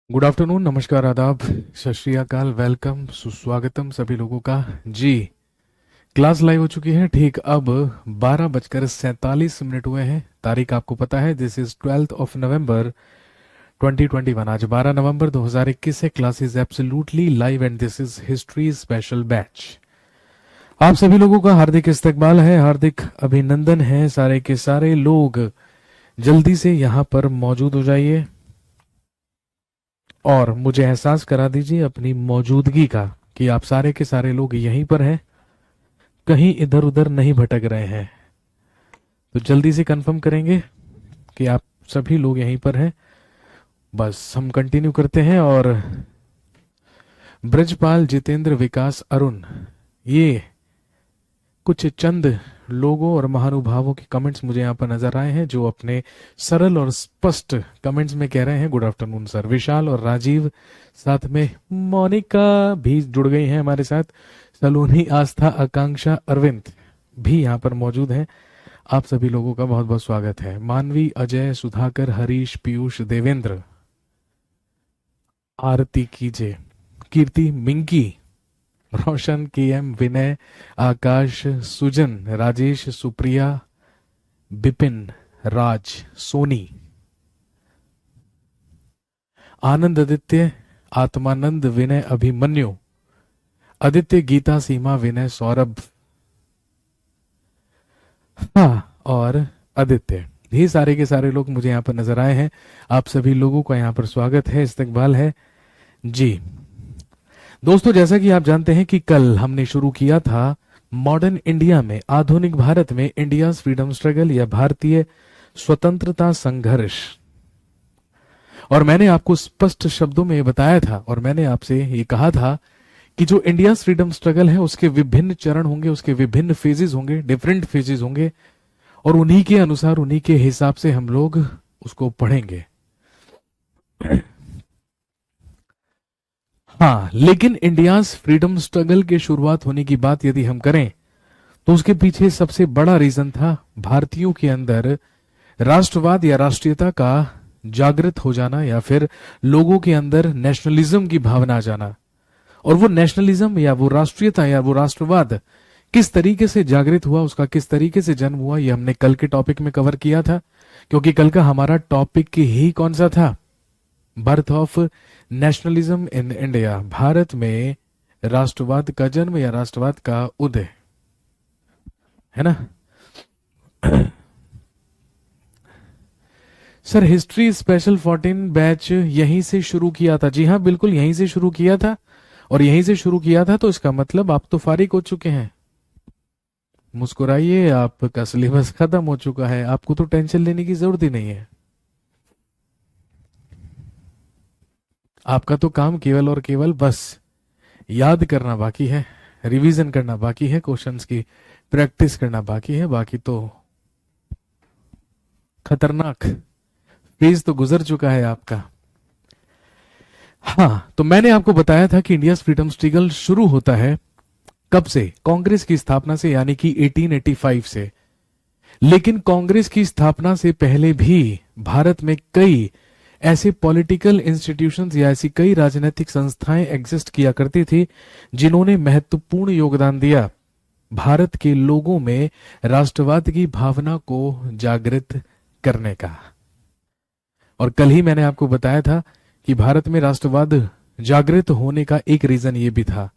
Good afternoon, नमस्कार, आदाब, सत श्री अकाल, वेलकम, सुस्वागतम सभी लोगों का। जी, क्लास लाइव हो चुकी है। ठीक अब 12:47 हुए हैं। तारीख आपको पता है, दिस इज 12 नवंबर 2021। आज 12 नवंबर 2021 है। Class is absolutely live and this is history special batch. आप सभी लोगों का हार्दिक इस्तकबाल है, हार्दिक अभिनंदन है। सारे के सारे लोग जल्दी से यहाँ पर मौजूद हो जाइए और मुझे एहसास करा दीजिए अपनी मौजूदगी का कि आप सारे के सारे लोग यहीं पर हैं, कहीं इधर उधर नहीं भटक रहे हैं। तो जल्दी से कंफर्म करेंगे कि आप सभी लोग यहीं पर हैं। बस हम कंटिन्यू करते हैं। और ब्रजपाल, जितेंद्र, विकास, अरुण, ये कुछ चंद लोगों और महानुभावों के कमेंट्स मुझे यहाँ पर नजर आए हैं, जो अपने सरल और स्पष्ट कमेंट्स में कह रहे हैं गुड आफ्टरनून सर। विशाल और राजीव, साथ में मोनिका भी जुड़ गई हैं हमारे साथ। सलोनी, आस्था, आकांक्षा, अरविंद भी यहाँ पर मौजूद हैं। आप सभी लोगों का बहुत बहुत स्वागत है। मानवी, अजय, सुधाकर, हरीश, पीयूष, देवेंद्र, आरती कीजिए, कीर्ति, मिंकी, रोशन, के एम, विनय, आकाश, सुजन, राजेश, सुप्रिया, बिपिन, राज, सोनी, आनंद, आदित्य, आत्मानंद, विनय, अभिमन्यु, आदित्य, गीता, सीमा, विनय, सौरभ, हाँ, और आदित्य। ये सारे के सारे लोग मुझे यहाँ पर नजर आए हैं। आप सभी लोगों का यहाँ पर स्वागत है, इस्तकबाल है। जी दोस्तों, जैसा कि आप जानते हैं कि कल हमने शुरू किया था मॉडर्न इंडिया में, आधुनिक भारत में इंडिया फ्रीडम स्ट्रगल या भारतीय स्वतंत्रता संघर्ष। और मैंने आपको स्पष्ट शब्दों में बताया था और मैंने आपसे ये कहा था कि जो इंडिया फ्रीडम स्ट्रगल है उसके विभिन्न चरण होंगे, उसके विभिन्न फेजेस होंगे, डिफरेंट फेजेस होंगे, और उन्हीं के अनुसार, उन्हीं के हिसाब से हम लोग उसको पढ़ेंगे। हाँ, लेकिन इंडिया फ्रीडम स्ट्रगल के शुरुआत होने की बात यदि हम करें तो उसके पीछे सबसे बड़ा रीजन था भारतीयों के अंदर राष्ट्रवाद या राष्ट्रीयता का जागृत हो जाना, या फिर लोगों के अंदर नेशनलिज्म की भावना आ जाना। और वो नेशनलिज्म या वो राष्ट्रीयता या वो राष्ट्रवाद किस तरीके से जागृत हुआ, उसका किस तरीके से जन्म हुआ, ये हमने कल के टॉपिक में कवर किया था। क्योंकि कल का हमारा टॉपिक ही कौन सा था? Birth of nationalism in India, Bharat में राष्ट्रवाद का जन्म या राष्ट्रवाद का उदय, है ना। सर, हिस्ट्री स्पेशल 14 बैच यहीं से शुरू किया था। जी हाँ, बिल्कुल यहीं से शुरू किया था। और यहीं से शुरू किया था तो इसका मतलब आप तो फारिग हो चुके हैं। मुस्कुराइए, आपका सिलेबस खत्म हो चुका है, आपको तो टेंशन लेने की जरूरत ही नहीं है। आपका तो काम केवल और केवल बस याद करना बाकी है, रिवीजन करना बाकी है, क्वेश्चंस की प्रैक्टिस करना बाकी है। बाकी तो खतरनाक फेज तो गुजर चुका है आपका। हाँ, तो मैंने आपको बताया था कि इंडिया फ्रीडम स्ट्रगल शुरू होता है कब से? कांग्रेस की स्थापना से, यानी कि 1885 से। लेकिन कांग्रेस की स्थापना से पहले भी भारत में कई ऐसे पॉलिटिकल इंस्टीट्यूशंस या ऐसी कई राजनीतिक संस्थाएं एग्जिस्ट किया करती थी जिन्होंने महत्वपूर्ण योगदान दिया भारत के लोगों में राष्ट्रवाद की भावना को जागृत करने का। और कल ही मैंने आपको बताया था कि भारत में राष्ट्रवाद जागृत होने का एक रीजन ये भी था।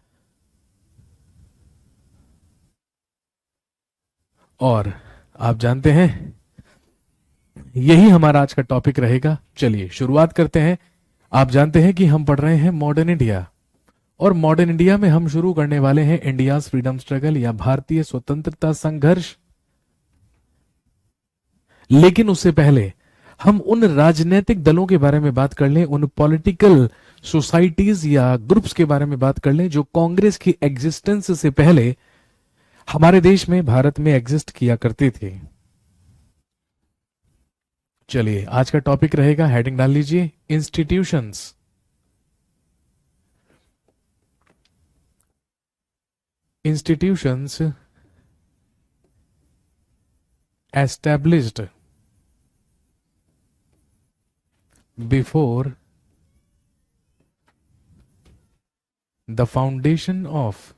और आप जानते हैं, यही हमारा आज का टॉपिक रहेगा। चलिए शुरुआत करते हैं। आप जानते हैं कि हम पढ़ रहे हैं मॉडर्न इंडिया, और मॉडर्न इंडिया में हम शुरू करने वाले हैं इंडिया फ्रीडम स्ट्रगल या भारतीय स्वतंत्रता संघर्ष। लेकिन उससे पहले हम उन राजनीतिक दलों के बारे में बात कर लें, उन पॉलिटिकल सोसाइटीज या ग्रुप्स के बारे में बात कर लें जो कांग्रेस की एग्जिस्टेंस से पहले हमारे देश में, भारत में एग्जिस्ट किया करते थे। चलिए, आज का टॉपिक रहेगा, हेडिंग डाल लीजिए, institutions. Institutions established before the foundation of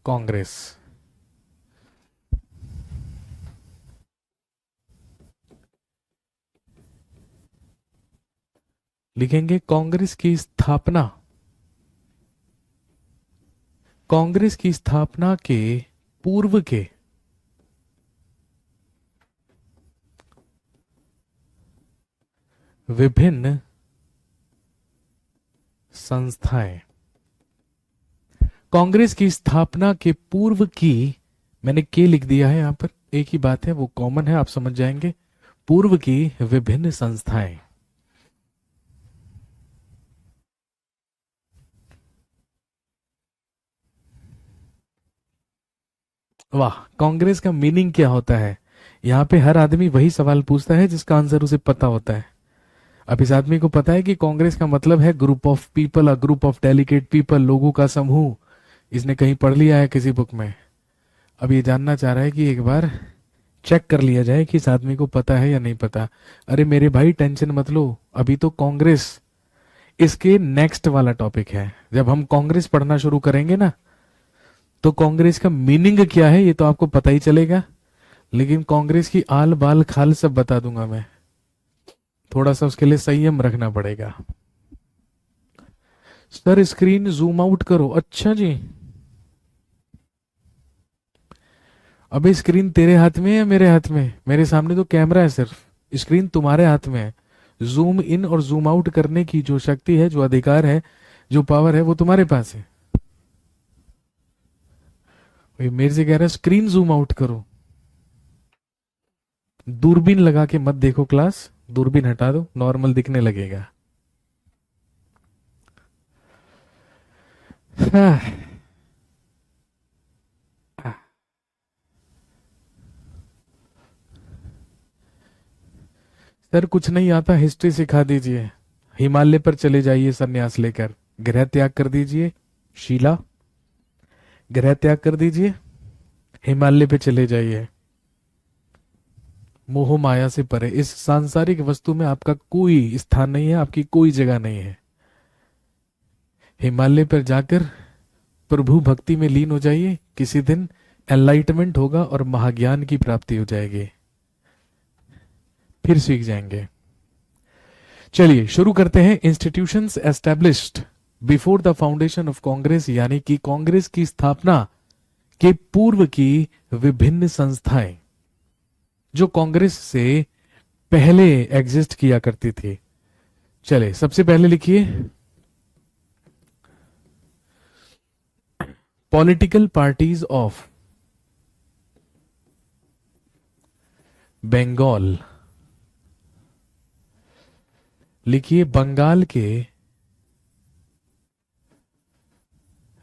Congress. लिखेंगे कांग्रेस की स्थापना, कांग्रेस की स्थापना के पूर्व के विभिन्न संस्थाएं। कांग्रेस की स्थापना के पूर्व की, मैंने के लिख दिया है यहां पर, एक ही बात है, वो कॉमन है, आप समझ जाएंगे। पूर्व की विभिन्न संस्थाएं। वाह, कांग्रेस का मीनिंग क्या होता है? यहां पे हर आदमी वही सवाल पूछता है जिसका आंसर उसे पता होता है। अब इस आदमी को पता है कि कांग्रेस का मतलब है group of people, a group of delicate people, लोगों का समूह। इसने कहीं पढ़ लिया है किसी बुक में। अब ये जानना चाह रहा है कि एक बार चेक कर लिया जाए कि इस आदमी को पता है या नहीं पता। अरे मेरे भाई टेंशन मत लो, अभी तो कांग्रेस इसके नेक्स्ट वाला टॉपिक है। जब हम कांग्रेस पढ़ना शुरू करेंगे ना, तो कांग्रेस का मीनिंग क्या है ये तो आपको पता ही चलेगा, लेकिन कांग्रेस की आल बाल खाल सब बता दूंगा मैं। थोड़ा सा उसके लिए संयम रखना पड़ेगा। सर स्क्रीन जूम आउट करो। अच्छा जी, अबे स्क्रीन तेरे हाथ में है या मेरे हाथ में? मेरे सामने तो कैमरा है, सिर्फ स्क्रीन तुम्हारे हाथ में है। जूम इन और जूम आउट करने की जो शक्ति है, जो अधिकार है, जो पावर है, वो तुम्हारे पास है। ये मेरे से कह रहा है स्क्रीन जूम आउट करो। दूरबीन लगा के मत देखो क्लास, दूरबीन हटा दो, नॉर्मल दिखने लगेगा। हाँ। सर कुछ नहीं आता, हिस्ट्री सिखा दीजिए। हिमालय पर चले जाइए संन्यास लेकर, गृह त्याग कर दीजिए। शीला, गृह त्याग कर दीजिए, हिमालय पे चले जाइए। मोह माया से परे, इस सांसारिक वस्तु में आपका कोई स्थान नहीं है, आपकी कोई जगह नहीं है। हिमालय पर जाकर प्रभु भक्ति में लीन हो जाइए, किसी दिन एनलाइटमेंट होगा और महाज्ञान की प्राप्ति हो जाएगी, फिर सीख जाएंगे। चलिए शुरू करते हैं। Institutions established before the foundation of Congress, यानी कि कांग्रेस की स्थापना के पूर्व की विभिन्न संस्थाएं जो कांग्रेस से पहले एग्जिस्ट किया करती थी। चले सबसे पहले लिखिए, पॉलिटिकल पार्टीज ऑफ बंगाल। लिखिए बंगाल के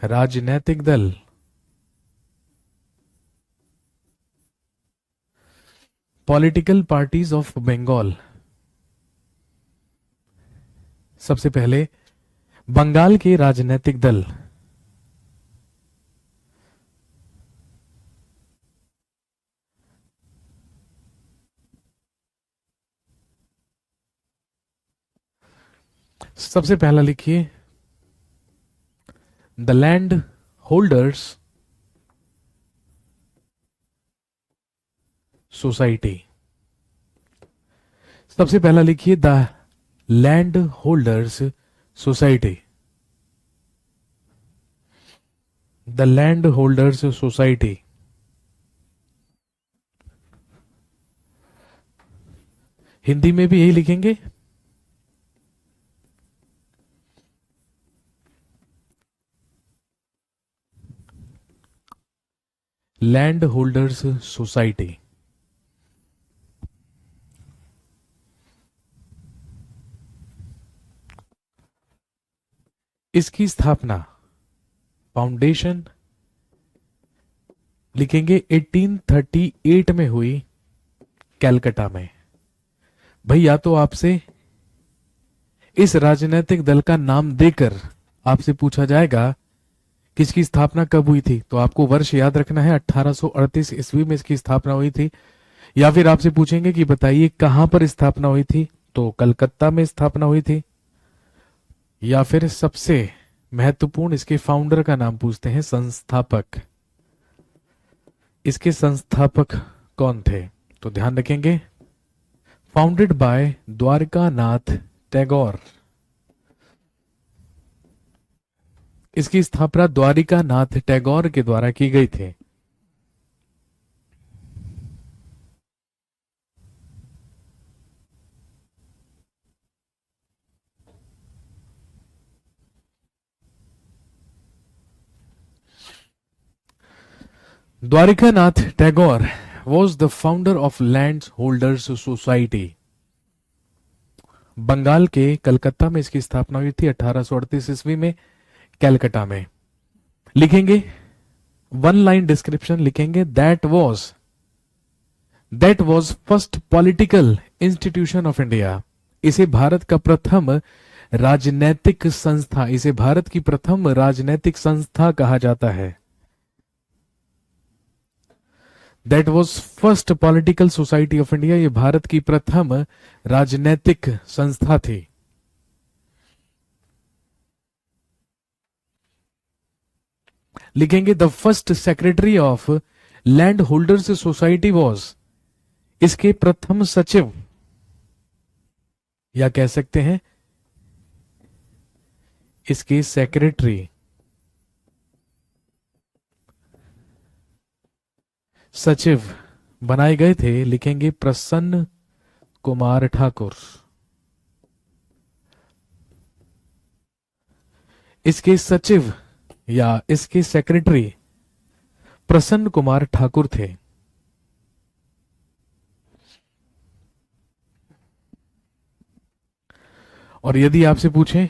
राजनैतिक दल। Political parties of Bengal. सबसे पहले बंगाल के राजनैतिक दल। सबसे पहला लिखिए द लैंड होल्डर्स सोसाइटी। सबसे पहला लिखिए the land holders society. The land holders society. Hindi में भी यही लिखेंगे। Land holders society. इसकी स्थापना, फाउंडेशन लिखेंगे 1838 में हुई, कैलकाटा में। भाई या तो आपसे इस राजनीतिक दल का नाम देकर आपसे पूछा जाएगा किसकी स्थापना कब हुई थी, तो आपको वर्ष याद रखना है 1838 ईस्वी में इसकी स्थापना हुई थी। या फिर आपसे पूछेंगे कि बताइए कहां पर स्थापना हुई थी, तो कलकत्ता में स्थापना हुई थी। या फिर सबसे महत्वपूर्ण, इसके फाउंडर का नाम पूछते हैं, संस्थापक, इसके संस्थापक कौन थे? तो ध्यान रखेंगे, फाउंडेड बाय द्वारका नाथ टैगोर। इसकी स्थापना द्वारिका नाथ टैगोर के द्वारा की गई थी। Dwarka Nath Tagore was the founder of land holders society. Bengal के कलकत्ता में इसकी स्थापना हुई थी 1838 ईस्वी में, कैलकाटा में। लिखेंगे वन लाइन डिस्क्रिप्शन, लिखेंगे that was first political institution of India. इसे भारत का प्रथम राजनैतिक संस्था, इसे भारत की प्रथम राजनैतिक संस्था कहा जाता है। That was first political society of India, ये भारत की प्रथम राजनैतिक संस्था थी। लिखेंगे the first secretary of land holders society was, इसके प्रथम सचिव या कह सकते हैं इसके सेक्रेटरी, सचिव बनाए गए थे, लिखेंगे प्रसन्न कुमार ठाकुर। इसके सचिव या इसके सेक्रेटरी प्रसन्न कुमार ठाकुर थे। और यदि आपसे पूछें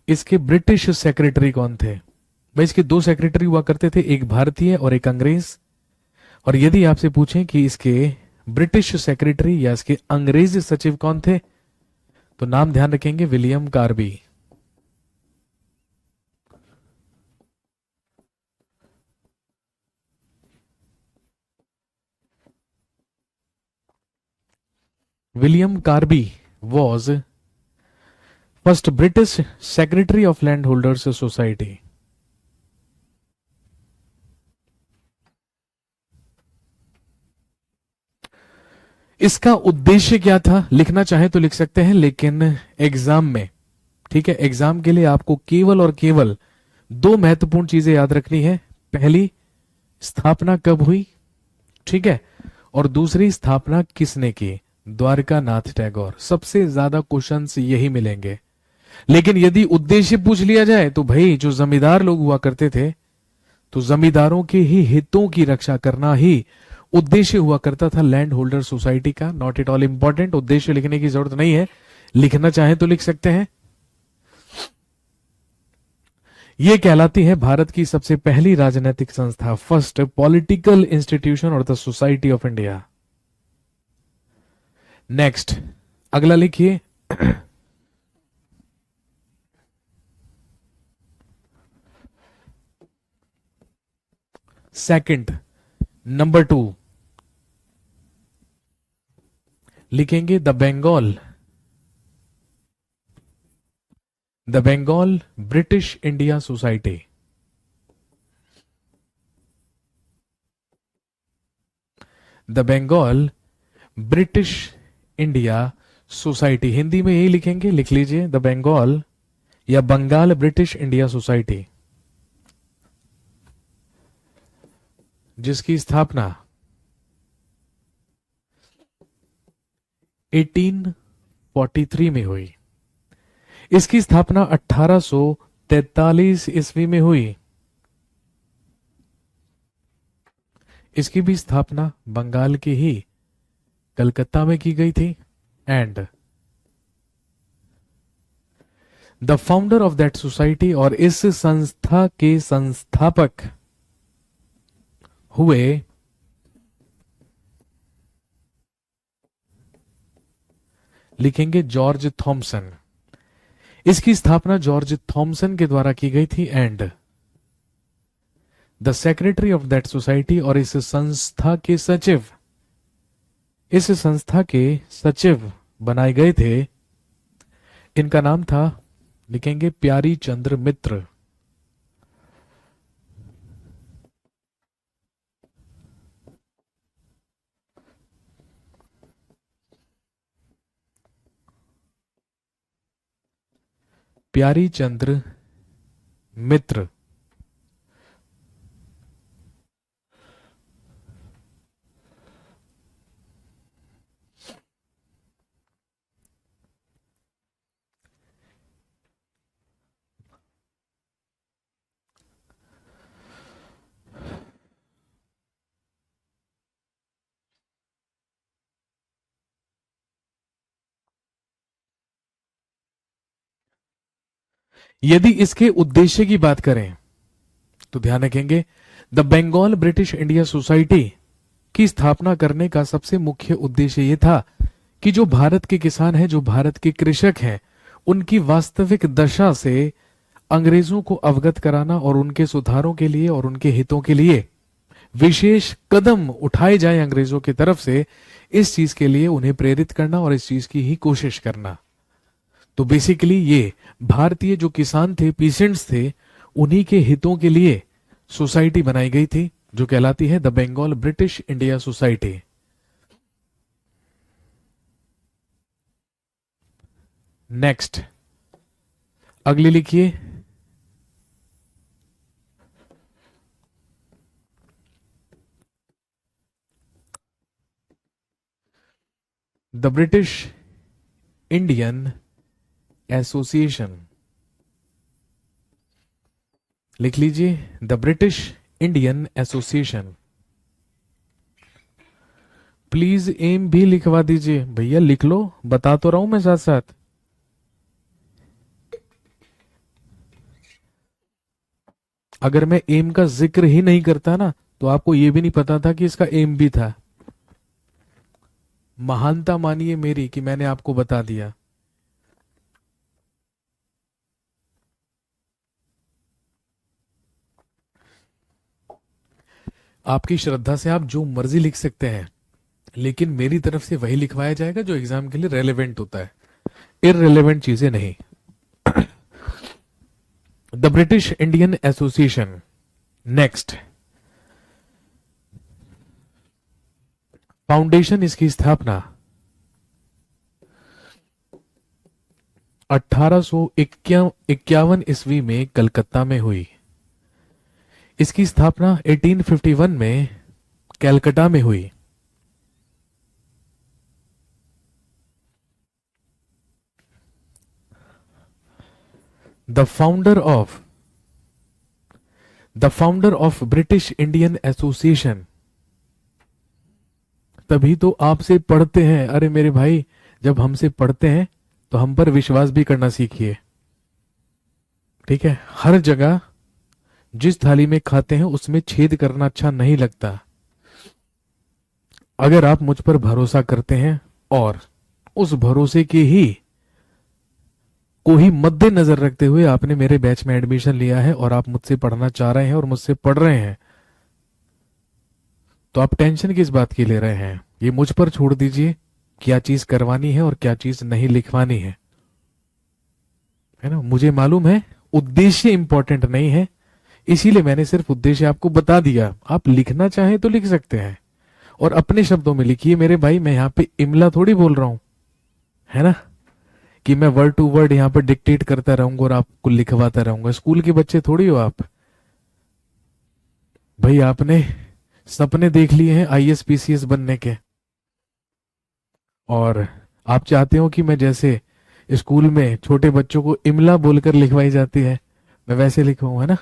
इसके ब्रिटिश सेक्रेटरी कौन थे, भाई इसके दो सेक्रेटरी हुआ करते थे, एक भारतीय और एक अंग्रेज। और यदि आपसे पूछें कि इसके ब्रिटिश सेक्रेटरी या इसके अंग्रेज सचिव कौन थे, तो नाम ध्यान रखेंगे William Karbi. William Karbi was first British secretary of land holders society. इसका उद्देश्य क्या था, लिखना चाहे तो लिख सकते हैं, लेकिन एग्जाम में, ठीक है, एग्जाम के लिए आपको केवल और केवल दो महत्वपूर्ण चीजें याद रखनी है। पहली, स्थापना कब हुई, ठीक है, और दूसरी, स्थापना किसने की, द्वारका नाथ टैगोर। सबसे ज्यादा क्वेश्चंस यही मिलेंगे। लेकिन यदि उद्देश्य पूछ लिया जाए तो भाई जो जमींदार लोग हुआ करते थे, तो जमींदारों के ही हितों की रक्षा करना ही उद्देश्य हुआ करता था लैंड होल्डर सोसाइटी का। नॉट एट ऑल इंपॉर्टेंट, उद्देश्य लिखने की जरूरत नहीं है, लिखना चाहे तो लिख सकते हैं। यह कहलाती है भारत की सबसे पहली राजनीतिक संस्था, फर्स्ट पॉलिटिकल इंस्टीट्यूशन और the society of India. Next, अगला लिखिए सेकंड, नंबर 2 लिखेंगे the Bengal British India society. The Bengal British India society, Hindi में यही लिखेंगे, लिख लीजिए द बंगाल या बंगाल ब्रिटिश इंडिया सोसाइटी, जिसकी स्थापना 1843 में हुई। इसकी स्थापना 1843 ईस्वी में हुई। इसकी भी स्थापना बंगाल के ही कलकत्ता में की गई थी। And the founder of that society, और इस संस्था के संस्थापक हुए लिखेंगे जॉर्ज थॉमसन। इसकी स्थापना जॉर्ज थॉमसन के द्वारा की गई थी। And the secretary of that society, और इस संस्था के सचिव इस संस्था के सचिव बनाए गए थे, इनका नाम था, लिखेंगे प्यारी चंद्र मित्र। प्यारी चंद्र मित्र। यदि इसके उद्देश्य की बात करें तो ध्यान रखेंगे, the Bengal British India society की स्थापना करने का सबसे मुख्य उद्देश्य यह था कि जो भारत के किसान हैं, जो भारत के कृषक हैं, उनकी वास्तविक दशा से अंग्रेजों को अवगत कराना और उनके सुधारों के लिए और उनके हितों के लिए विशेष कदम उठाए जाए अंग्रेजों की तरफ से, इस चीज के लिए उन्हें प्रेरित करना और इस चीज की ही कोशिश करना। तो बेसिकली ये भारतीय जो किसान थे, पीसेंट्स थे, उन्हीं के हितों के लिए सोसाइटी बनाई गई थी, जो कहलाती है the Bengal British India society. Next, अगली लिखिए, द ब्रिटिश इंडियन एसोसिएशन। लिख लीजिए, the British Indian association. Please एम भी लिखवा दीजिए भैया, लिख लो, बता तो रहा हूं मैं साथ साथ। अगर मैं एम का जिक्र ही नहीं करता ना, तो आपको यह भी नहीं पता था कि इसका एम भी था। महानता मानिए मेरी कि मैंने आपको बता दिया। आपकी श्रद्धा से आप जो मर्जी लिख सकते हैं, लेकिन मेरी तरफ से वही लिखवाया जाएगा जो एग्जाम के लिए रेलेवेंट होता है, इररेलेवेंट चीजें नहीं। The British Indian association. Next, foundation, इसकी स्थापना 1851 ईस्वी में कलकत्ता में हुई। इसकी स्थापना 1851 में कैलकटा में हुई। The founder of British Indian association. तभी तो आपसे पढ़ते हैं, अरे मेरे भाई, जब हमसे पढ़ते हैं तो हम पर विश्वास भी करना सीखिए, ठीक है। हर जगह जिस थाली में खाते हैं उसमें छेद करना अच्छा नहीं लगता। अगर आप मुझ पर भरोसा करते हैं और उस भरोसे के ही को ही मद्देनजर रखते हुए आपने मेरे बैच में एडमिशन लिया है और आप मुझसे पढ़ना चाह रहे हैं और मुझसे पढ़ रहे हैं, तो आप टेंशन किस बात की ले रहे हैं? ये मुझ पर छोड़ दीजिए, क्या चीज करवानी है और क्या चीज नहीं लिखवानी है ना। मुझे मालूम है उद्देश्य इंपॉर्टेंट नहीं है, इसीलिए मैंने सिर्फ उद्देश्य आपको बता दिया। आप लिखना चाहें तो लिख सकते हैं, और अपने शब्दों में लिखिए मेरे भाई, मैं यहाँ पे इमला थोड़ी बोल रहा हूं, है ना, कि मैं वर्ड टू वर्ड यहाँ पर डिक्टेट करता रहूंगा और आपको लिखवाता रहूंगा। स्कूल के बच्चे थोड़ी हो आप भाई, आपने सपने देख लिए हैं आईएएस पीसीएस बनने के, और आप चाहते हो कि मैं जैसे स्कूल में छोटे बच्चों को इमला बोलकर लिखवाई जाती है, मैं वैसे लिखवाऊं, है ना।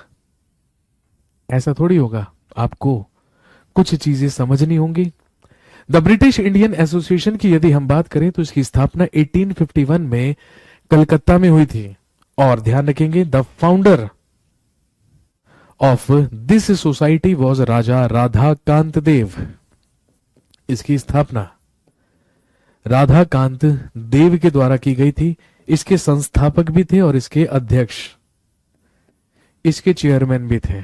ऐसा थोड़ी होगा, आपको कुछ चीजें समझनी होंगी। द ब्रिटिश इंडियन एसोसिएशन की यदि हम बात करें तो इसकी स्थापना 1851 में कलकत्ता में हुई थी, और ध्यान रखेंगे the founder of this society was Raja Radha Kant Deb. इसकी स्थापना राधा कांत देव के द्वारा की गई थी। इसके संस्थापक भी थे और इसके अध्यक्ष, इसके चेयरमैन भी थे।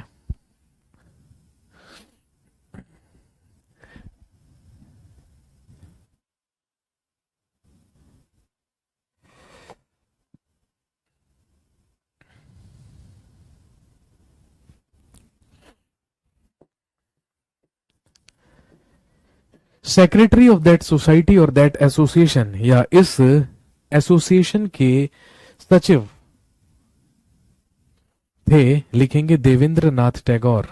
सेक्रेटरी ऑफ दैट सोसाइटी और दैट एसोसिएशन, या इस एसोसिएशन के सचिव थे, लिखेंगे देवेंद्र नाथ टैगोर।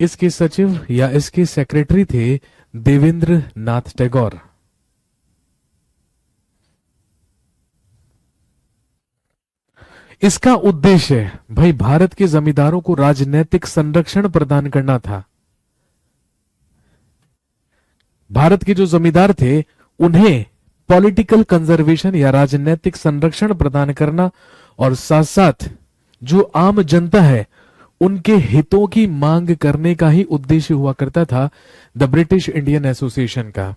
इसके सचिव या इसके सेक्रेटरी थे देवेंद्र नाथ टैगोर। इसका उद्देश्य भाई भारत के जमींदारों को राजनीतिक संरक्षण प्रदान करना था। भारत के जो जमींदार थे उन्हें पॉलिटिकल कंजर्वेशन या राजनीतिक संरक्षण प्रदान करना, और साथ साथ जो आम जनता है उनके हितों की मांग करने का ही उद्देश्य हुआ करता था द ब्रिटिश इंडियन एसोसिएशन का।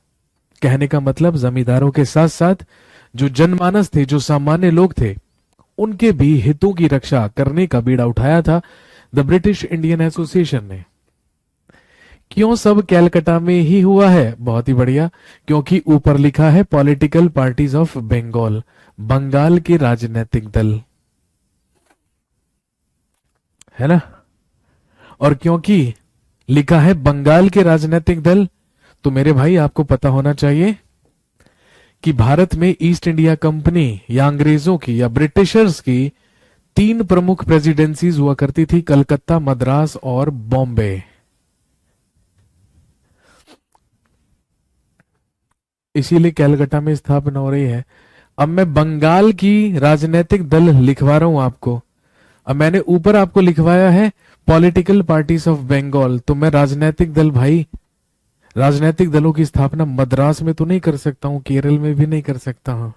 कहने का मतलब जमींदारों के साथ साथ जो जनमानस थे, जो सामान्य लोग थे, उनके भी हितों की रक्षा करने का बीड़ा उठाया था द ब्रिटिश इंडियन एसोसिएशन ने। क्यों सब कैलकाटा में ही हुआ है? बहुत ही बढ़िया, क्योंकि ऊपर लिखा है political parties of Bengal, Bengal के राजनीतिक दल, है ना। और क्योंकि लिखा है बंगाल के राजनीतिक दल, तो मेरे भाई आपको पता होना चाहिए कि भारत में ईस्ट इंडिया कंपनी या अंग्रेजों की या ब्रिटिशर्स की 3 प्रमुख प्रेसिडेंसीज हुआ करती थी, कलकत्ता, मद्रास और बॉम्बे। इसीलिए कलकत्ता में स्थापना हो रही है। अब मैं बंगाल की राजनीतिक दल लिखवा रहा हूं आपको। अब मैंने ऊपर आपको लिखवाया है पॉलिटिकल पार्टीज ऑफ बंगाल, तो मैं राजनीतिक दल भाई, राजनीतिक दलों की स्थापना मद्रास में तो नहीं कर सकता हूं, केरल में भी नहीं कर सकता हूं,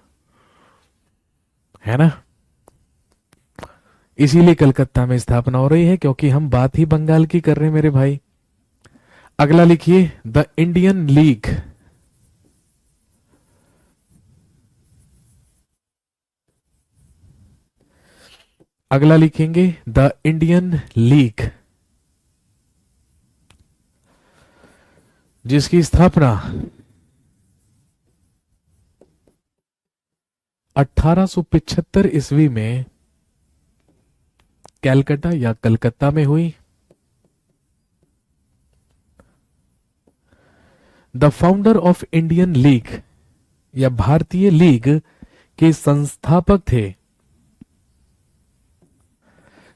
है ना। इसीलिए कलकत्ता में स्थापना हो रही है, क्योंकि हम बात ही बंगाल की कर रहे हैं मेरे भाई। अगला लिखिए द इंडियन लीग। अगला लिखेंगे द इंडियन लीग, जिसकी स्थापना 1875 ईस्वी में कैलकाटा या कलकत्ता में हुई। The founder of Indian league या भारतीय लीग के संस्थापक थे,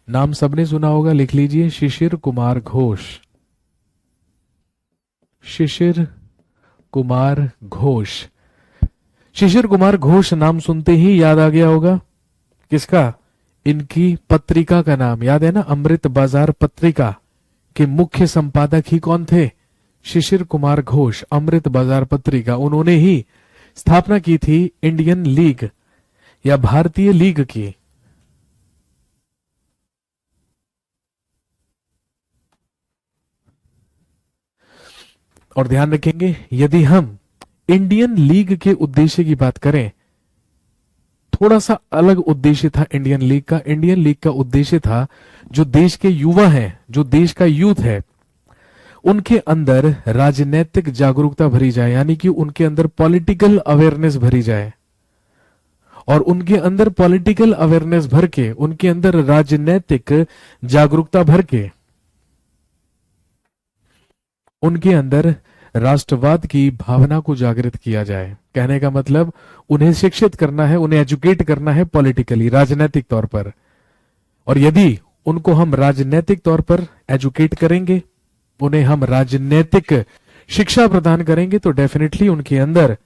नाम सबने सुना होगा, लिख लीजिए, शिशिर कुमार घोष। शिशिर कुमार घोष। शिशिर कुमार घोष नाम सुनते ही याद आ गया होगा किसका? इनकी पत्रिका का नाम याद है ना, अमृत बाजार पत्रिका के मुख्य संपादक ही कौन थे? शिशिर कुमार घोष। अमृत बाजार पत्रिका उन्होंने ही स्थापना की थी इंडियन लीग या भारतीय लीग की। और ध्यान रखेंगे, यदि हम इंडियन लीग के उद्देश्य की बात करें, थोड़ा सा अलग उद्देश्य था इंडियन लीग का। इंडियन लीग का उद्देश्य था जो देश के युवा हैं, जो देश का यूथ है, उनके अंदर राजनीतिक जागरूकता भरी जाए, यानी कि उनके अंदर पॉलिटिकल अवेयरनेस भरी जाए, और उनके अंदर पॉलिटिकल अवेयरनेस भर के, उनके अंदर राजनीतिक जागरूकता भर के, उनके अंदर राष्ट्रवाद की भावना को जागृत किया जाए। कहने का मतलब उन्हें शिक्षित करना है, उन्हें एजुकेट करना है पॉलिटिकली, राजनीतिक तौर पर। और यदि उनको हम राजनीतिक तौर पर एजुकेट करेंगे, उन्हें हम राजनीतिक शिक्षा प्रदान करेंगे, तो डेफिनेटली उनके अंदर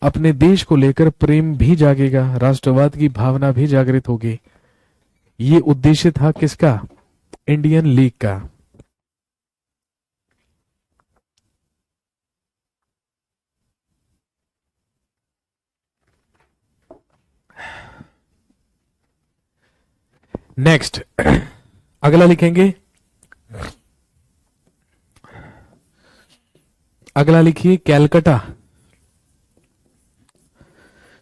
अपने देश को लेकर प्रेम भी जागेगा, राष्ट्रवाद की भावना भी जागृत होगी। ये उद्देश्य था किसका? इंडियन लीग का। नेक्स्ट अगला लिखेंगे, अगला लिखिए कैलकाटा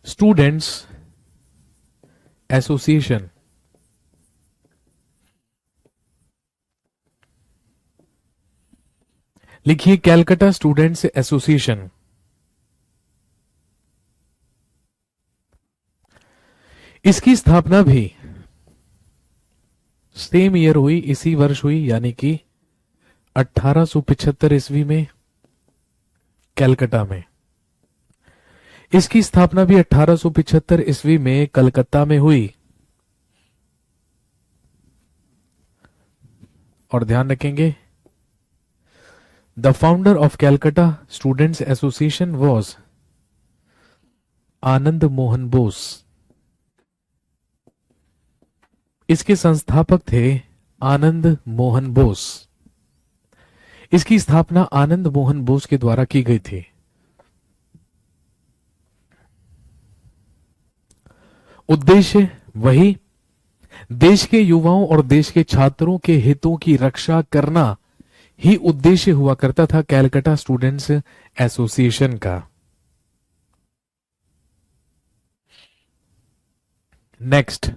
स्टूडेंट्स एसोसिएशन। लिखिए कैलकाटा स्टूडेंट्स एसोसिएशन। इसकी स्थापना भी सेम ईयर हुई, इसी वर्ष हुई, यानी कि 1875 ईस्वी में कलकत्ता में। इसकी स्थापना भी 1875 ईस्वी में कलकत्ता में हुई। और ध्यान रखेंगे, the founder of Calcutta students association was Anand Mohan Bose. इसके संस्थापक थे आनंद मोहन बोस। इसकी स्थापना आनंद मोहन बोस के द्वारा की गई थी। उद्देश्य वही, देश के युवाओं और देश के छात्रों के हितों की रक्षा करना ही उद्देश्य हुआ करता था कैलकाटा स्टूडेंट्स एसोसिएशन का। नेक्स्ट,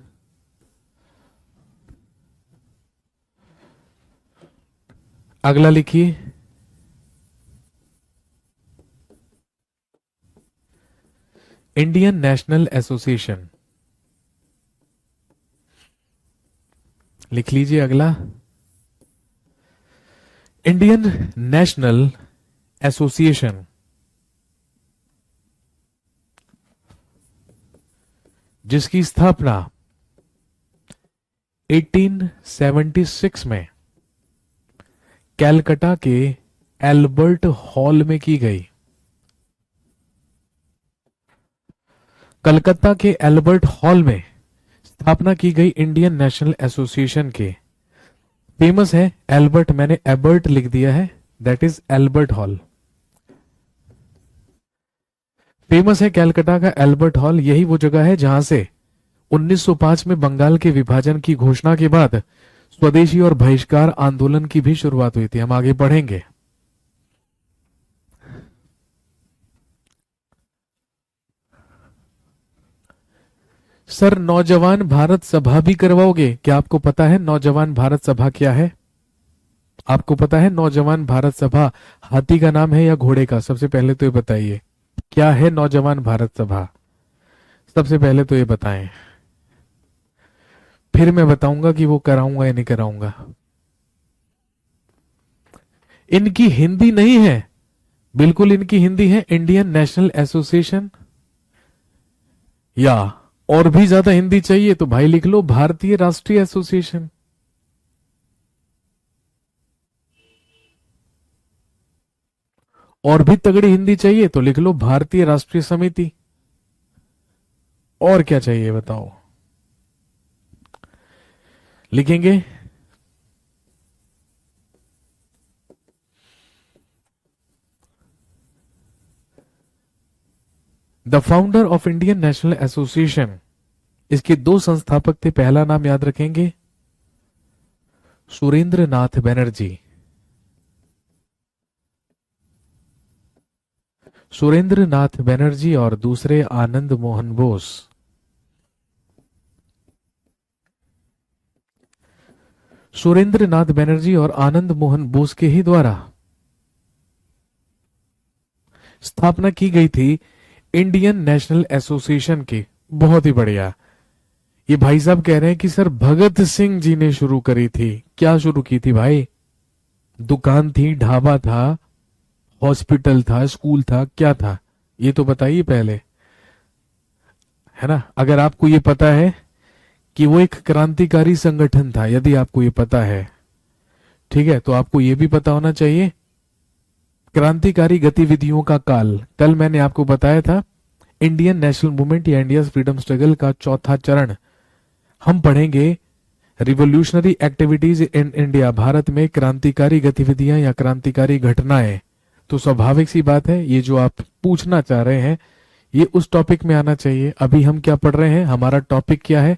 अगला लिखिए, इंडियन नेशनल एसोसिएशन। लिख लीजिए अगला, इंडियन नेशनल एसोसिएशन जिसकी स्थापना 1876 में कैलकाटा के एल्बर्ट हॉल में की गई। कलकत्ता के एल्बर्ट हॉल में स्थापना की गई इंडियन नेशनल एसोसिएशन के। फेमस है एल्बर्ट, मैंने एबर्ट लिख दिया है, that is Albert hall. Famous है कैलकाटा का एल्बर्ट हॉल। यही वो जगह है जहां से 1905 में बंगाल के विभाजन की घोषणा के बाद स्वदेशी और बहिष्कार आंदोलन की भी शुरुआत हुई थी। हम आगे बढ़ेंगे। सर नौजवान भारत सभा भी करवाओगे क्या? आपको पता है नौजवान भारत सभा क्या है? आपको पता है नौजवान भारत सभा हाथी का नाम है या घोड़े का? सबसे पहले तो ये बताइए, क्या है नौजवान भारत सभा? सबसे पहले तो ये बताएं, फिर मैं बताऊंगा कि वो कराऊंगा या नहीं कराऊंगा। इनकी हिंदी नहीं है, बिल्कुल इनकी हिंदी है इंडियन नेशनल एसोसिएशन। या और भी ज्यादा हिंदी चाहिए तो भाई लिख लो भारतीय राष्ट्रीय एसोसिएशन। और भी तगड़ी हिंदी चाहिए तो लिख लो भारतीय राष्ट्रीय समिति। और क्या चाहिए बताओ? लिखेंगे the founder of Indian national association. इसके दो संस्थापक थे, पहला नाम याद रखेंगे सुरेंद्र नाथ बनर्जी। सुरेंद्र नाथ बनर्जी और दूसरे आनंद मोहन बोस। सुरेंद्र नाथ बनर्जी और आनंद मोहन बोस के ही द्वारा स्थापना की गई थी इंडियन नेशनल एसोसिएशन की। बहुत ही बढ़िया। ये भाई साहब कह रहे हैं कि सर भगत सिंह जी ने शुरू करी थी। क्या शुरू की थी भाई? दुकान थी, ढाबा था, हॉस्पिटल था, स्कूल था, क्या था? ये तो बताइए पहले, है ना? अगर आपको ये पता है कि वो एक क्रांतिकारी संगठन था, यदि आपको ये पता है, ठीक है, तो आपको ये भी पता होना चाहिए क्रांतिकारी गतिविधियों का काल। कल मैंने आपको बताया था इंडियन नेशनल मूवमेंट या इंडिया फ्रीडम स्ट्रगल का चौथा चरण हम पढ़ेंगे, revolutionary activities in India. Bharat में क्रांतिकारी गतिविधियां या क्रांतिकारी घटनाएं। तो स्वाभाविक सी बात है ये जो आप पूछना चाह रहे हैं ये उस टॉपिक में आना चाहिए। अभी हम क्या पढ़ रहे हैं, हमारा टॉपिक क्या है?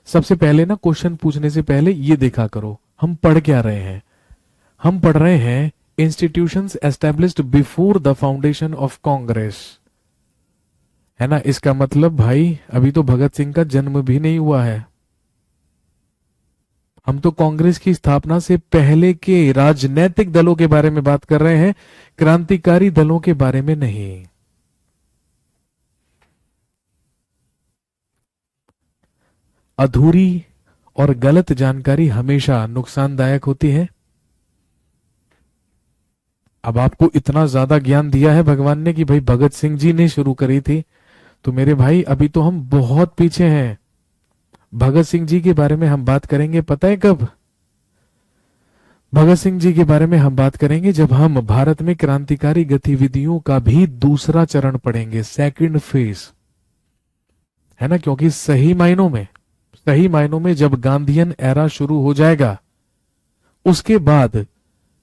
सबसे पहले ना क्वेश्चन पूछने से पहले ये देखा करो हम पढ़ क्या रहे हैं। हम पढ़ रहे हैं institutions established before the foundation of Congress, है ना? इसका मतलब भाई अभी तो भगत सिंह का जन्म भी नहीं हुआ है। हम तो कांग्रेस की स्थापना से पहले के राजनीतिक दलों के बारे में बात कर रहे हैं, क्रांतिकारी दलों के बारे में नहीं। अधूरी और गलत जानकारी हमेशा नुकसानदायक होती है। अब आपको इतना ज्यादा ज्ञान दिया है भगवान ने कि भाई भगत सिंह जी ने शुरू करी थी, तो मेरे भाई अभी तो हम बहुत पीछे हैं। भगत सिंह जी के बारे में हम बात करेंगे पता है कब? भगत सिंह जी के बारे में हम बात करेंगे जब हम भारत में क्रांतिकारी गतिविधियों का भी दूसरा चरण पढ़ेंगे, सेकंड फेज, है ना। क्योंकि सही मायनों में जब गांधीयन एरा शुरू हो जाएगा, उसके बाद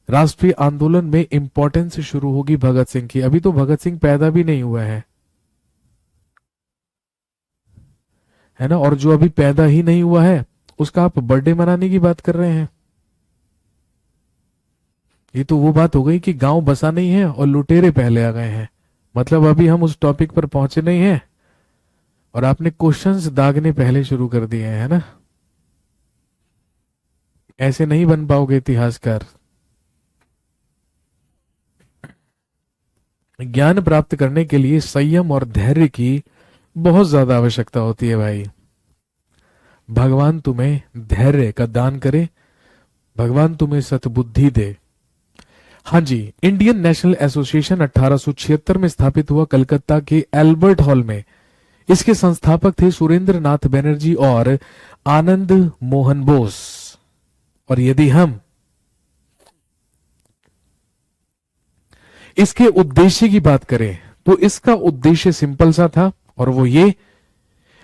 राष्ट्रीय आंदोलन में इंपॉर्टेंस शुरू होगी भगत सिंह की। अभी तो भगत सिंह पैदा भी नहीं हुआ है ना। और जो अभी पैदा ही नहीं हुआ है उसका आप बर्थडे मनाने की बात कर रहे हैं। ये तो वो बात हो गई कि गांव बसा नहीं है और लुटेरे पहले आ गए हैं। मतलब अभी हम उस टॉपिक पर पहुंचे नहीं हैं और आपने क्वेश्चंस दागने पहले शुरू कर दिए हैं, है ना। ऐसे नहीं बन पाओगे इतिहासकार। ज्ञान प्राप्त करने के लिए संयम और धैर्य की बहुत ज्यादा आवश्यकता होती है भाई। भगवान तुम्हें धैर्य का दान करे, भगवान तुम्हें सतबुद्धि दे। हाँ जी, इंडियन नेशनल एसोसिएशन 1876 में स्थापित हुआ कलकत्ता के एल्बर्ट हॉल में। इसके संस्थापक थे सुरेंद्र नाथ बनर्जी और आनंद मोहन बोस। और यदि हम इसके उद्देश्य की बात करें तो इसका उद्देश्य सिंपल सा था, और वो ये,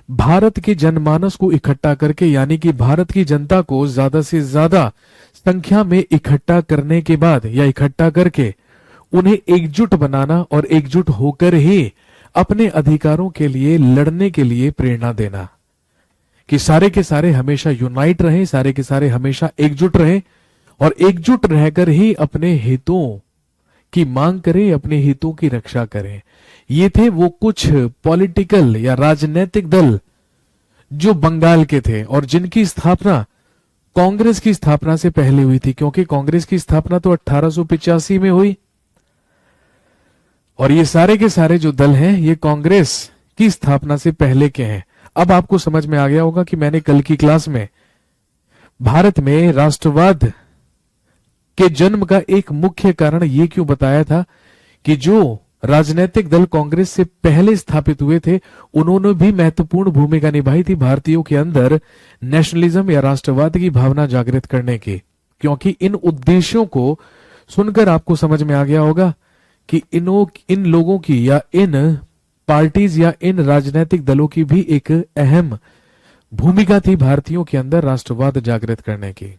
भारत के जनमानस को इकट्ठा करके, यानी कि भारत की जनता को ज्यादा से ज्यादा संख्या में इकट्ठा करने के बाद या इकट्ठा करके उन्हें एकजुट बनाना और एकजुट होकर ही अपने अधिकारों के लिए लड़ने के लिए प्रेरणा देना। कि सारे के सारे हमेशा यूनाइट रहें, सारे के सारे हमेशा एकजुट रहें और एकजुट रहकर ही अपने हितों की मांग करें, अपने हितों की रक्षा करें। ये थे वो कुछ पॉलिटिकल या राजनीतिक दल जो बंगाल के थे और जिनकी स्थापना कांग्रेस की स्थापना से पहले हुई थी, क्योंकि कांग्रेस की स्थापना तो 1885 में हुई और ये सारे के सारे जो दल हैं ये कांग्रेस की स्थापना से पहले के हैं। अब आपको समझ में आ गया होगा कि मैंने कल की क्लास में भारत में राष्ट्रवाद के जन्म का एक मुख्य कारण ये क्यों बताया था कि जो राजनीतिक दल कांग्रेस से पहले स्थापित हुए थे उन्होंने भी महत्वपूर्ण भूमिका निभाई थी भारतीयों के अंदर नेशनलिज्म या राष्ट्रवाद की भावना जागृत करने की। क्योंकि इन उद्देश्यों को सुनकर आपको समझ में आ गया होगा कि इन लोगों की या इन पार्टीज या इन राजनीतिक दलों की भी एक अहम भूमिका थी भारतीयों के अंदर राष्ट्रवाद जागृत करने की।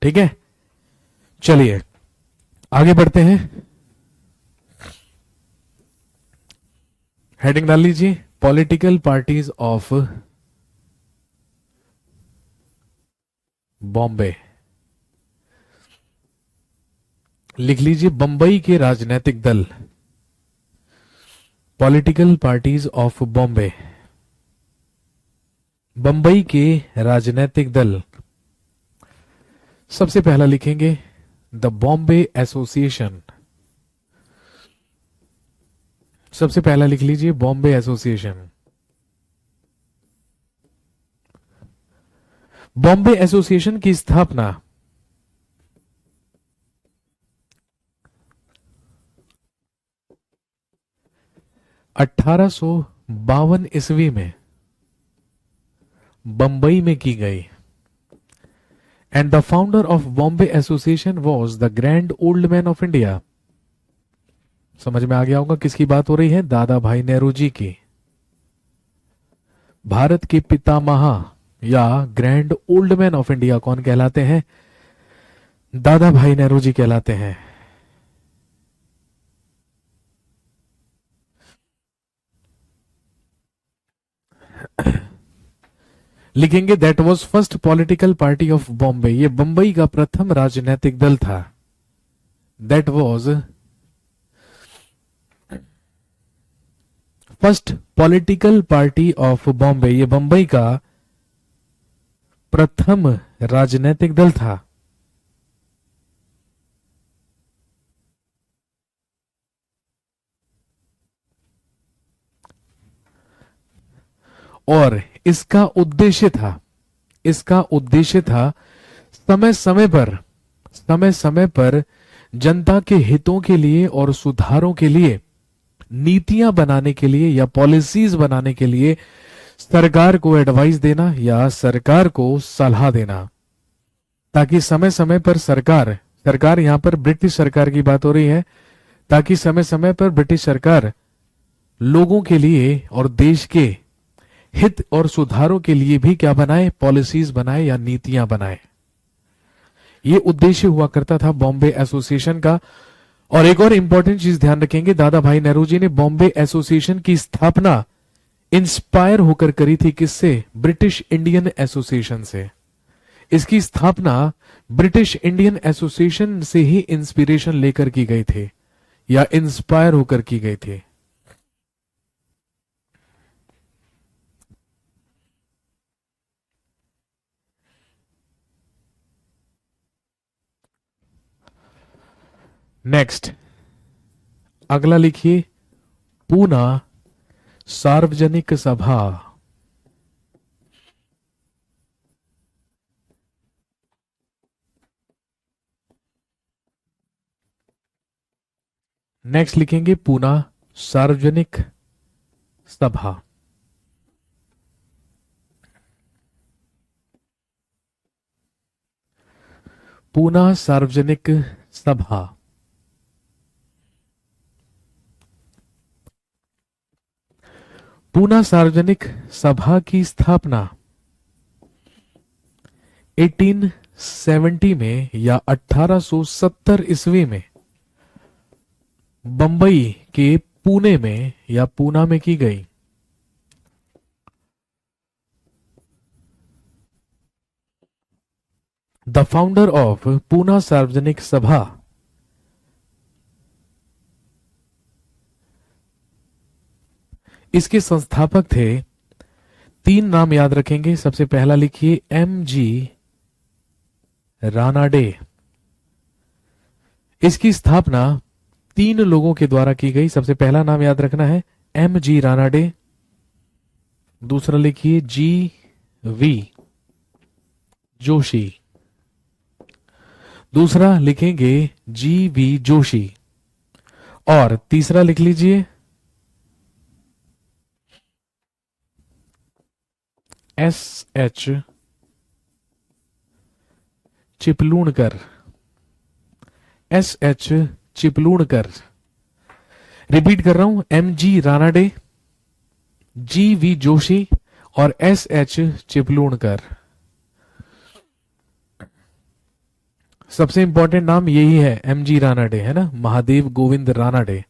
ठीक है, चलिए आगे बढ़ते हैं। हेडिंग डाल लीजिए, पॉलिटिकल पार्टीज ऑफ बॉम्बे। लिख लीजिए बंबई के राजनीतिक दल, political parties of Bombay. Bambai के राजनीतिक दल, सबसे पहला लिखेंगे द बॉम्बे एसोसिएशन। सबसे पहला लिख लीजिए बॉम्बे एसोसिएशन। बॉम्बे एसोसिएशन की स्थापना 1852 ईस्वी में बंबई में की गई। And the founder of Bombay association was the grand old man of India. समझ में आ गया होगा किसकी बात हो रही है? दादा भाई नेहरू जी की। भारत के पितामह या grand old man of India कौन कहलाते हैं? दादा भाई नेहरू जी कहलाते हैं। लिखेंगे that was first political party of Bombay. ये बंबई का प्रथम राजनीतिक दल था। That was first political party of Bombay. ये बंबई का प्रथम राजनीतिक दल था? और इसका उद्देश्य था समय समय पर जनता के हितों के लिए और सुधारों के लिए नीतियां बनाने के लिए या पॉलिसीज बनाने के लिए सरकार को एडवाइस देना या सरकार को सलाह देना, ताकि समय समय पर सरकार यहां पर ब्रिटिश सरकार की बात हो रही है, ताकि समय समय पर ब्रिटिश सरकार लोगों के लिए और देश के हित और सुधारों के लिए भी क्या बनाए, पॉलिसीज बनाए या नीतियां बनाए। ये उद्देश्य हुआ करता था बॉम्बे एसोसिएशन का। और एक और इंपॉर्टेंट चीज ध्यान रखेंगे, दादा भाई नेहरू जी ने बॉम्बे एसोसिएशन की स्थापना इंस्पायर होकर करी थी किससे? ब्रिटिश इंडियन एसोसिएशन से। इसकी स्थापना ब्रिटिश इंडियन एसोसिएशन से ही इंस्पिरेशन लेकर की गई थी या इंस्पायर होकर की गई थी। नेक्स्ट, अगला लिखिए, पूना सार्वजनिक सभा। नेक्स्ट लिखेंगे पूना सार्वजनिक सभा। पूना सार्वजनिक सभा। पूना सार्वजनिक सभा की स्थापना 1870 में या 1870 ईस्वी में बंबई के पुणे में या पूना में की गई। द फाउंडर ऑफ पूना सार्वजनिक सभा इसके संस्थापक थे, 3 नाम याद रखेंगे। सबसे पहला लिखिए M.G. रानाडे। इसकी स्थापना 3 लोगों के द्वारा की गई। सबसे पहला नाम याद रखना है M.G. रानाडे। दूसरा लिखिए G.V. जोशी। दूसरा लिखेंगे G.V. जोशी। और तीसरा लिख लीजिए S.H. Chiplunkar. S.H. Chiplunkar. Repeat कर रहा हूं, M.G. रानाडे, G.V. जोशी और S.H. चिपलूणकर। सबसे इंपॉर्टेंट नाम यही है, M.G. रानाडे, है ना, महादेव गोविंद रानाडे।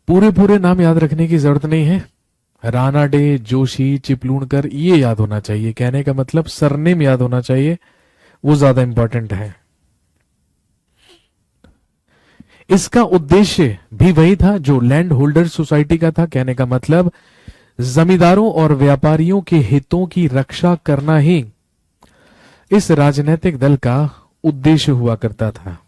पूरे नाम याद रखने की जरूरत नहीं है। रानाडे, जोशी, चिपलूणकर ये याद होना चाहिए। कहने का मतलब सरनेम याद होना चाहिए, वो ज्यादा इंपॉर्टेंट है। इसका उद्देश्य भी वही था जो लैंड होल्डर सोसाइटी का था। कहने का मतलब जमींदारों और व्यापारियों के हितों की रक्षा करना ही इस राजनीतिक दल का उद्देश्य हुआ करता था।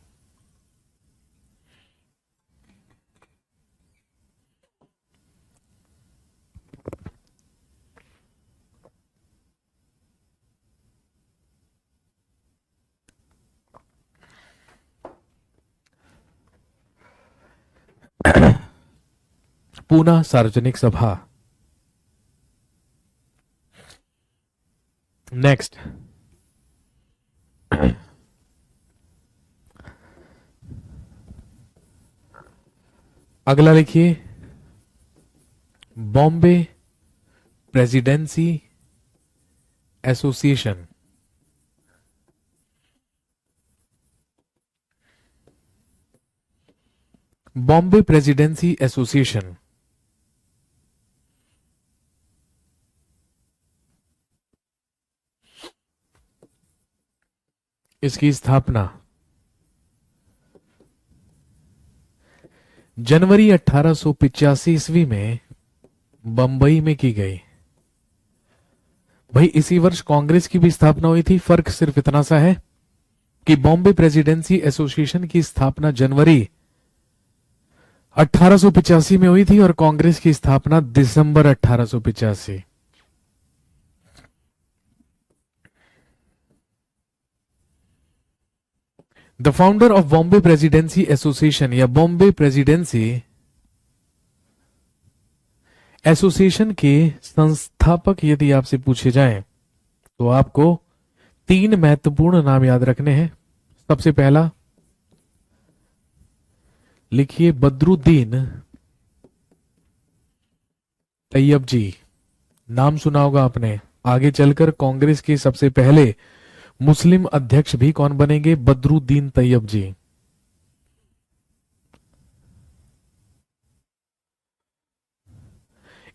पूना सार्वजनिक सभा। नेक्स्ट, अगला लिखिए, Bombay presidency association. Bombay presidency association इसकी स्थापना जनवरी 1885 ईस्वी में बंबई में की गई। भाई इसी वर्ष कांग्रेस की भी स्थापना हुई थी। फर्क सिर्फ इतना सा है कि बॉम्बे प्रेसिडेंसी एसोसिएशन की स्थापना जनवरी 1885 में हुई थी और कांग्रेस की स्थापना दिसंबर 1885। The founder of Bombay presidency association या बॉम्बे प्रेसिडेंसी एसोसिएशन के संस्थापक यदि आपसे पूछे जाएं तो आपको तीन महत्वपूर्ण नाम याद रखने हैं। सबसे पहला लिखिए बदरुद्दीन तैयब जी। नाम सुना होगा आपने। आगे चलकर कांग्रेस के सबसे पहले मुस्लिम अध्यक्ष भी कौन बनेंगे? बदरुद्दीन तैयब जी।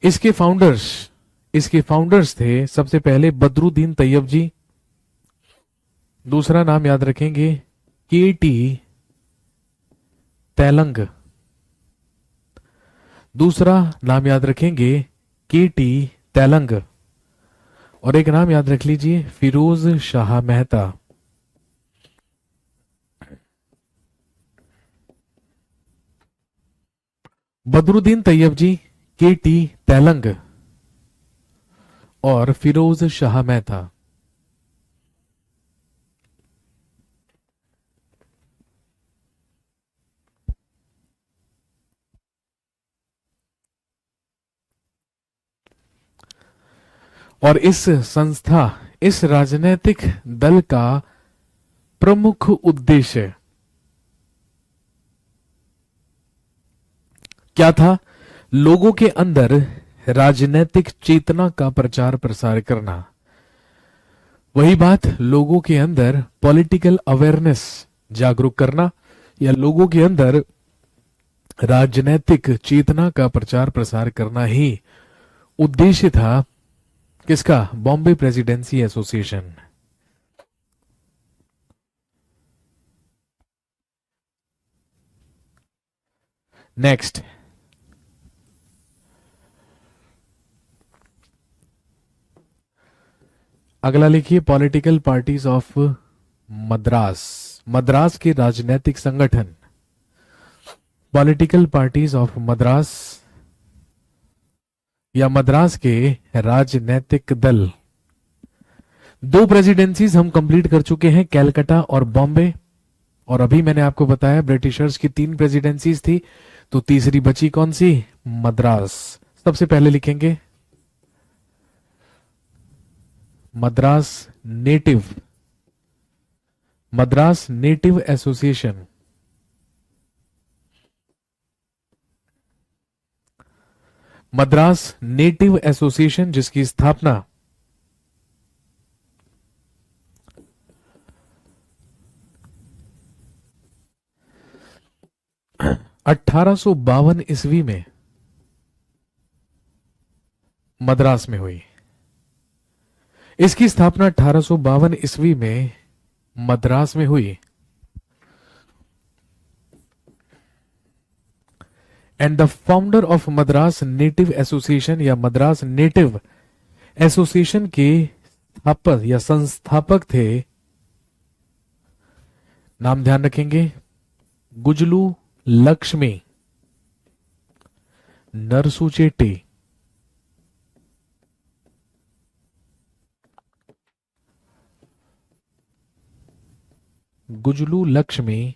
इसके फाउंडर्स थे सबसे पहले बदरुद्दीन तैयब जी। दूसरा नाम याद रखेंगे के टी तेलंग। दूसरा नाम याद रखेंगे के टी तेलंग। और एक नाम याद रख लीजिए फिरोज शाह मेहता। बदरुद्दीन तैयब जी, के टी तेलंग और फिरोज शाह मेहता। और इस राजनीतिक दल का प्रमुख उद्देश्य क्या था? लोगों के अंदर राजनीतिक चेतना का प्रचार प्रसार करना। वही बात, लोगों के अंदर पॉलिटिकल अवेयरनेस जागरूक करना या लोगों के अंदर राजनीतिक चेतना का प्रचार प्रसार करना ही उद्देश्य था किसका? Bombay presidency association. नेक्स्ट, अगला लिखिए political parties of Madras. Madras के राजनीतिक संगठन, पॉलिटिकल पार्टीज ऑफ मद्रास या मद्रास के राजनीतिक दल। दो प्रेसिडेंसीज हम कंप्लीट कर चुके हैं, कैलकाटा और बॉम्बे। और अभी मैंने आपको बताया ब्रिटिशर्स की 3 प्रेसिडेंसीज थी, तो तीसरी बची कौन सी? मद्रास। सबसे पहले लिखेंगे Madras native association. Madras native association जिसकी स्थापना 1852 ईस्वी में मद्रास में हुई। इसकी स्थापना 1852 ईस्वी में मद्रास में हुई। And the founder of Madras native association या मद्रास नेटिव एसोसिएशन के स्थापक या संस्थापक थे, नाम ध्यान रखेंगे, गुजलू लक्ष्मी नरसुचेट्टी। गुजलू लक्ष्मी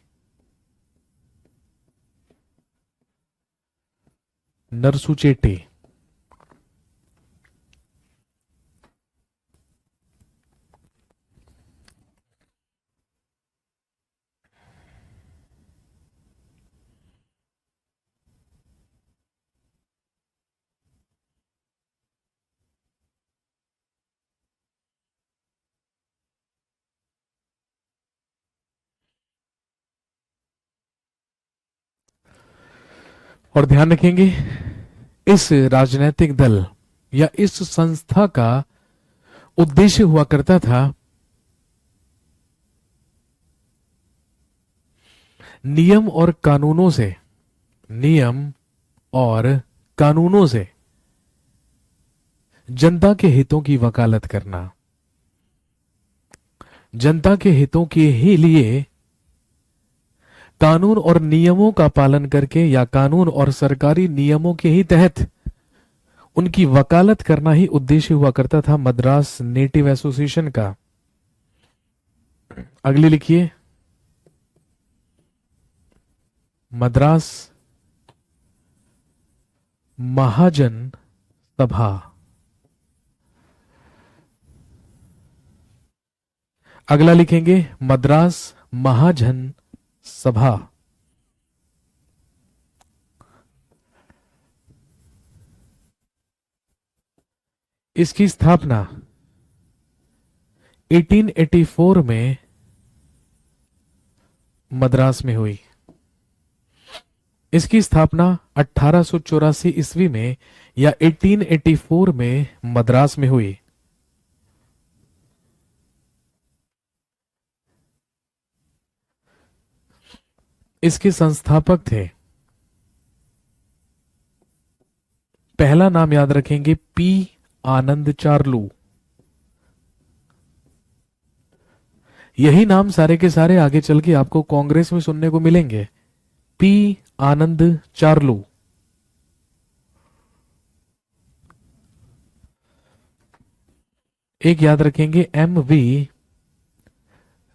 नरसुचेट्टी। और ध्यान रखेंगे इस राजनीतिक दल या इस संस्था का उद्देश्य हुआ करता था नियम और कानूनों से जनता के हितों की वकालत करना, जनता के हितों के ही लिए कानून और नियमों का पालन करके या कानून और सरकारी नियमों के ही तहत उनकी वकालत करना ही उद्देश्य हुआ करता था मद्रास नेटिव एसोसिएशन का। अगली लिखिए, मद्रास महाजन सभा। अगला लिखेंगे मद्रास महाजन सभा। इसकी स्थापना 1884 में मद्रास में हुई। इसकी स्थापना 1884 ईस्वी में या 1884 में मद्रास में हुई। इसके संस्थापक थे, पहला नाम याद रखेंगे पी आनंद चार्लू। यही नाम सारे के सारे आगे चल के आपको कांग्रेस में सुनने को मिलेंगे, पी आनंद चार्लू। एक याद रखेंगे M V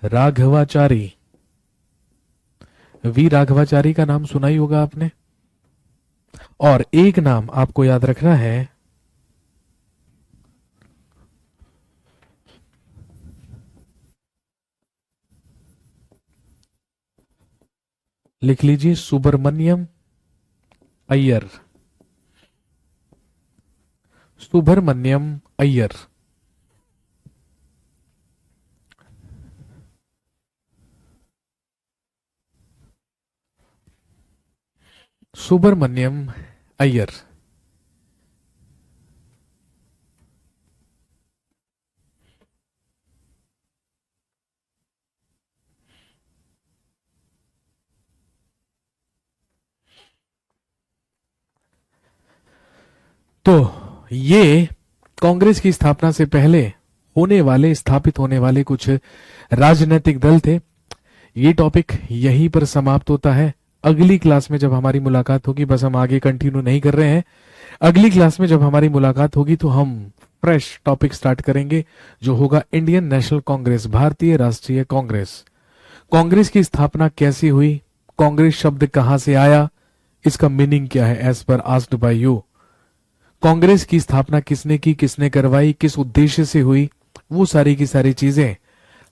Raghavachari. V Raghavachari का नाम सुना ही होगा आपने। और एक नाम आपको याद रखना है, लिख लीजिए सुब्रमण्यम अय्यर। सुब्रमण्यम अय्यर। सुब्रमण्यम अय्यर। तो ये कांग्रेस की स्थापना से पहले होने वाले, स्थापित होने वाले कुछ राजनीतिक दल थे। ये टॉपिक यहीं पर समाप्त होता है। अगली क्लास में जब हमारी मुलाकात होगी, बस हम आगे कंटिन्यू नहीं कर रहे हैं, अगली क्लास में जब हमारी मुलाकात होगी तो हम फ्रेश टॉपिक स्टार्ट करेंगे, जो होगा इंडियन नेशनल कांग्रेस, भारतीय राष्ट्रीय कांग्रेस। कांग्रेस की स्थापना कैसे हुई, कांग्रेस शब्द कहां से आया, इसका मीनिंग क्या है, as per asked by you. Congress की स्थापना किसने की, किसने करवाई, किस उद्देश्य से हुई, वो सारी की सारी चीजें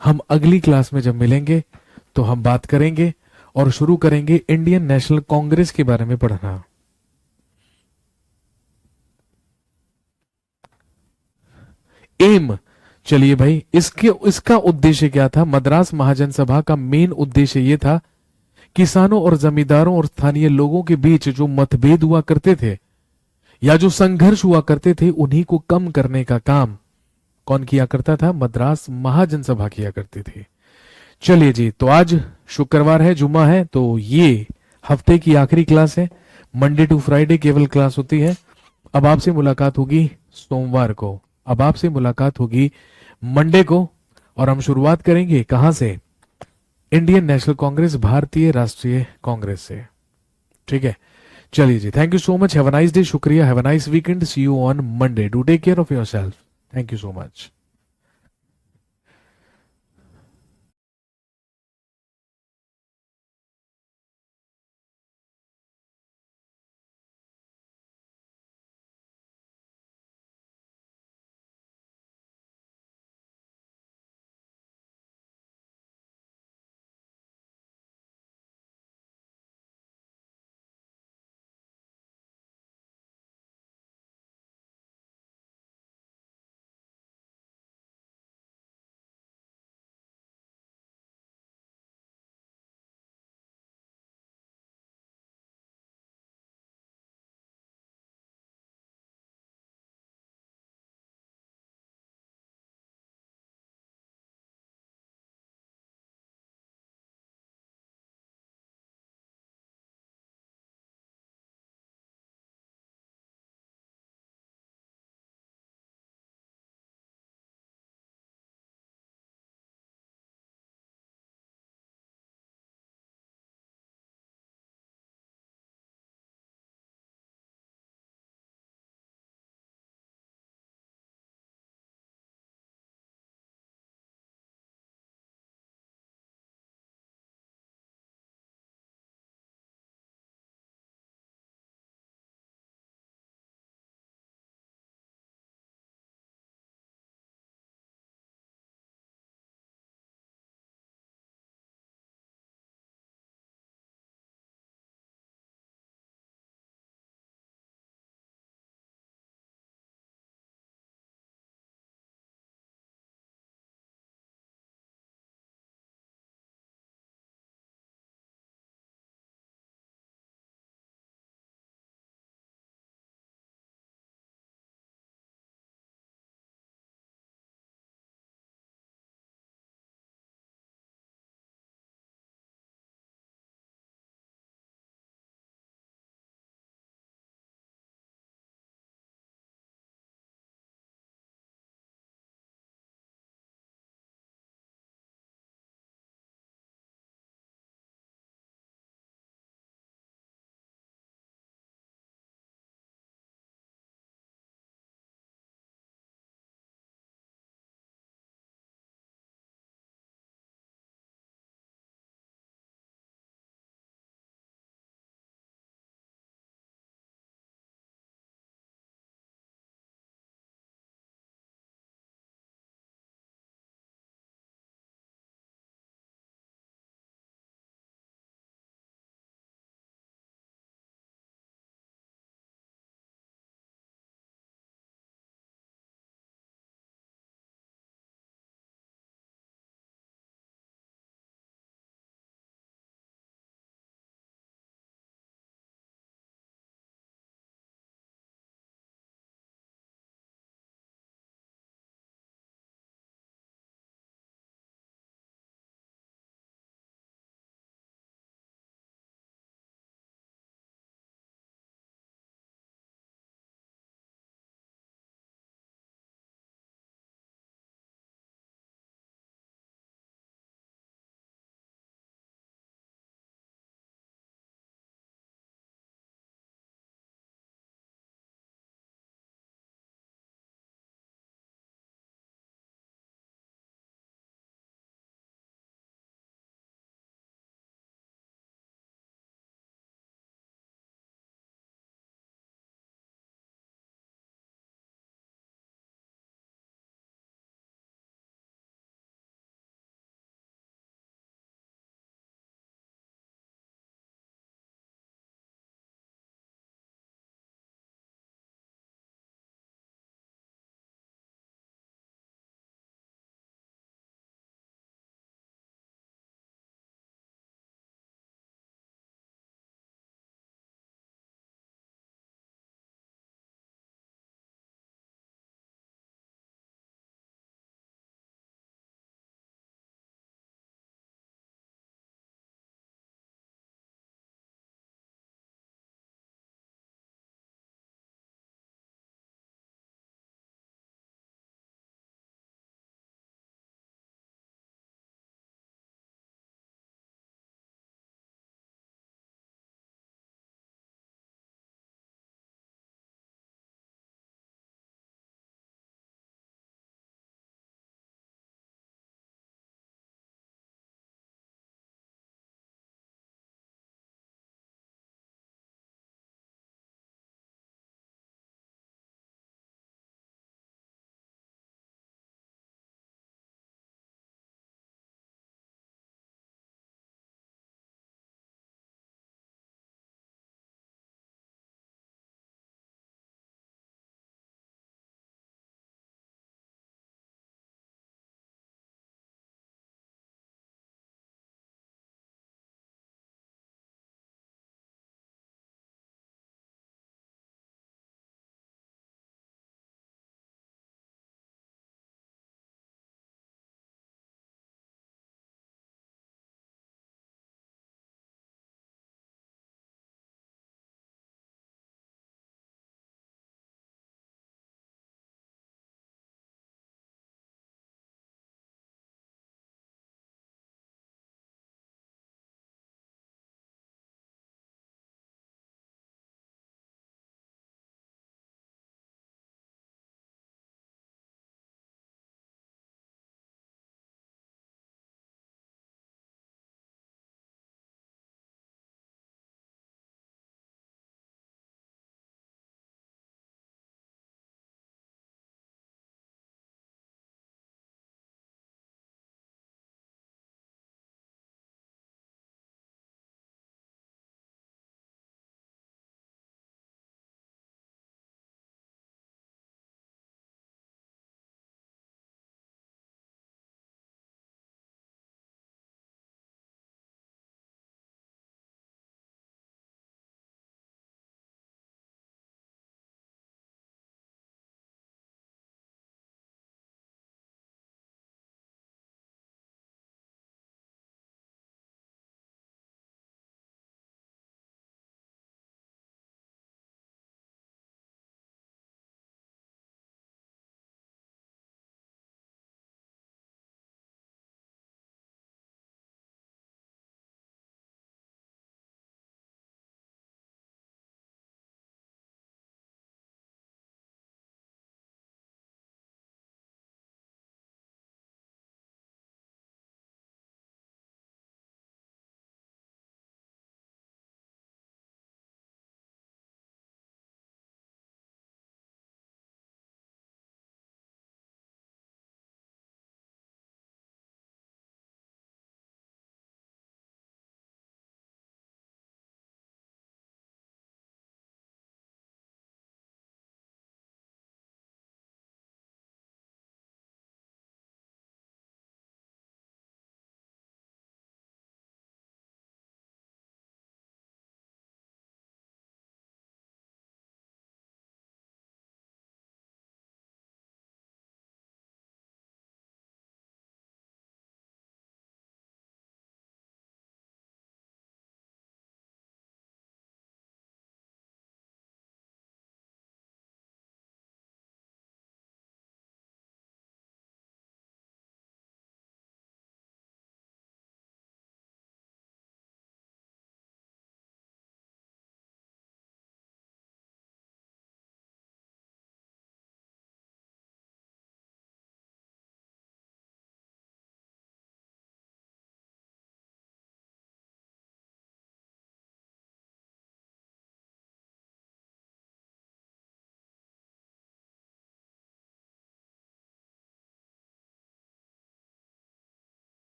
हम अगली क्लास में जब मिलेंगे तो हम बात करेंगे और शुरू करेंगे इंडियन नेशनल कांग्रेस के बारे में पढ़ना। एम, चलिए भाई, इसका उद्देश्य क्या था? मद्रास महाजन सभा का मेन उद्देश्य यह था, किसानों और जमींदारों और स्थानीय लोगों के बीच जो मतभेद हुआ करते थे या जो संघर्ष हुआ करते थे, उन्हीं को कम करने का काम कौन किया करता था? मद्रास महाजन सभा किया करती थी। चलिए जी, तो आज शुक्रवार है, जुम्मा है, तो ये हफ्ते की आखिरी क्लास है। मंडे टू फ्राइडे केवल क्लास होती है। अब आपसे मुलाकात होगी सोमवार को, अब आपसे मुलाकात होगी मंडे को, और हम शुरुआत करेंगे कहां से? इंडियन नेशनल कांग्रेस, भारतीय राष्ट्रीय कांग्रेस से। ठीक है, चलिए जी, thank you so much, have a nice day, शुक्रिया, have a nice weekend, see you on Monday, do take care of yourself, thank you so much.